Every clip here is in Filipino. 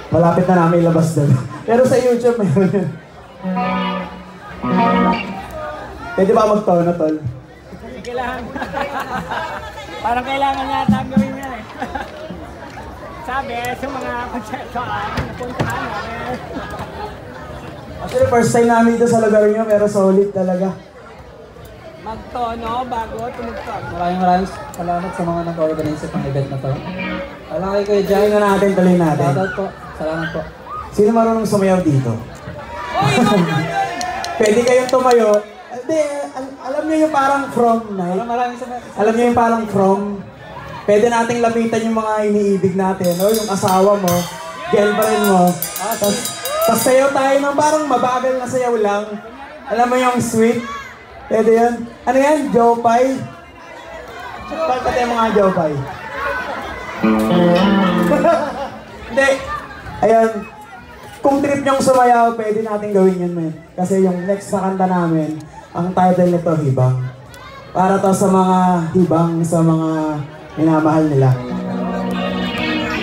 Malapit na namin ilabas doon. Pero sa YouTube meron yun. Pwede ba magtono, tol? Kailangan. Parang kailangan yata ang gawin niya eh. Sabi, sa mga konserto, napuntahan namin. Actually, first time namin dito sa lugar nyo, pero solid talaga. Magtono bago tumugtog. Maraming salamat sa mga nag-organize ng event na to. Alam kayo Kuya Jai. Tuloy na natin, tuloy natin. Shoutout po. Salamat po. Sino marunong sumayaw dito? Pwede kayong tumayo. Hindi, alam niyo yung parang from night. Maraming salamat. Alam niyo yung parang from. Pwede nating lapitan yung mga iniibig natin. O yung asawa mo, girlfriend mo. Tapos sayaw tayo ng parang mabagal na sayaw lang. Alam mo yung sweet? Pwede yun. Ano yan? Jopay? Pagkat yung mga Jopay. Hindi. Ayun. Kung trip niyong sumayaw, pwede natin gawin yun, man. Kasi yung next na kanta namin, ang title nito, Hibang. Para to sa mga hibang, sa mga minamahal nila.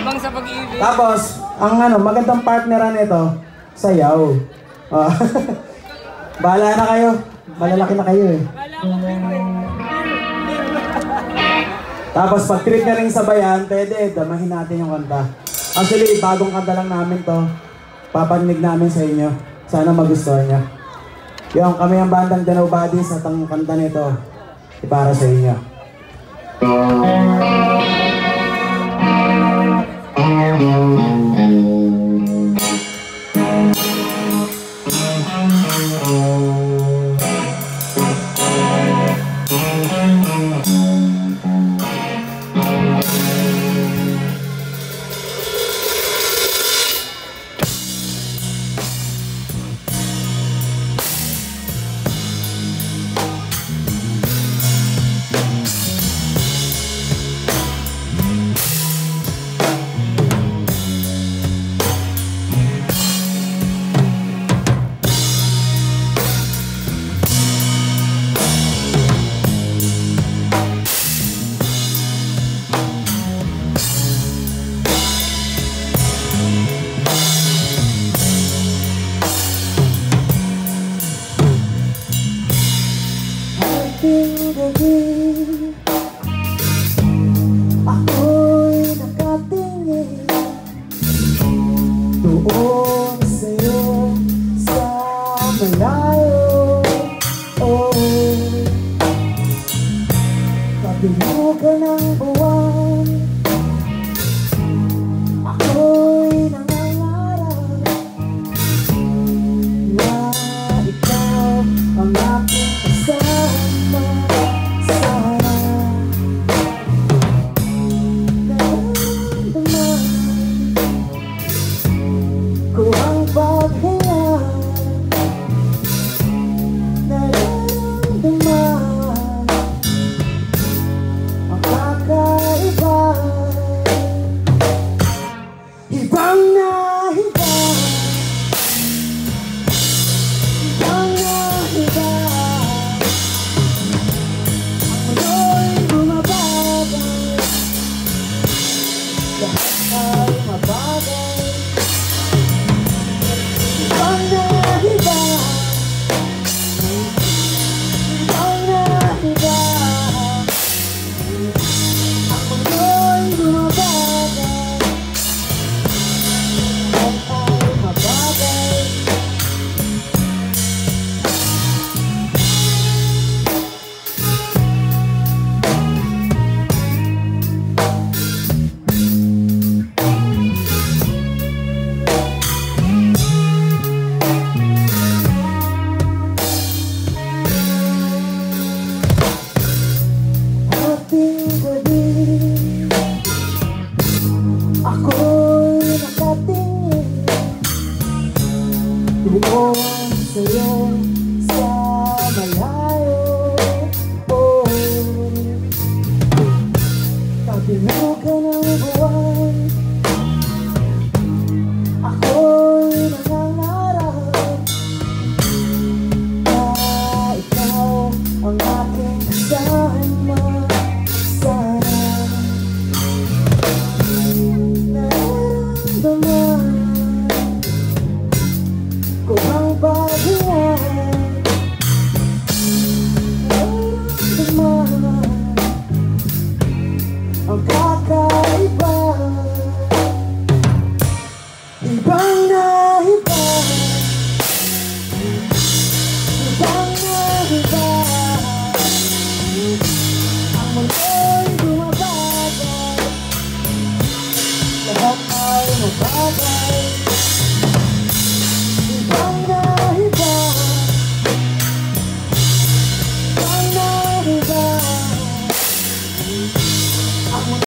Ibang sa pag-ibig. Tapos, ang magandang partneran nito, sayaw. Bahala na kayo. Malalaki na kayo eh. Tapos pag trip na rin sabayan, pwede, damahin natin yung kanta. Actually, bagong kanta lang namin to. Papaninig namin sa inyo. Sana magustuhan niya. Yung kami ang bandang The Nobodies at ang kanta nito, para sa inyo. Ako'y nakatingin doon sa'yo sa malayo. Kabilugan ng buwan, ako'y nangangarap na ikaw ang aking kasama. Doon sa'yo sa malayo. Kabilugan ng buwan, ako'y nangangarap na ikaw ang aking kasama. Sana nararamdaman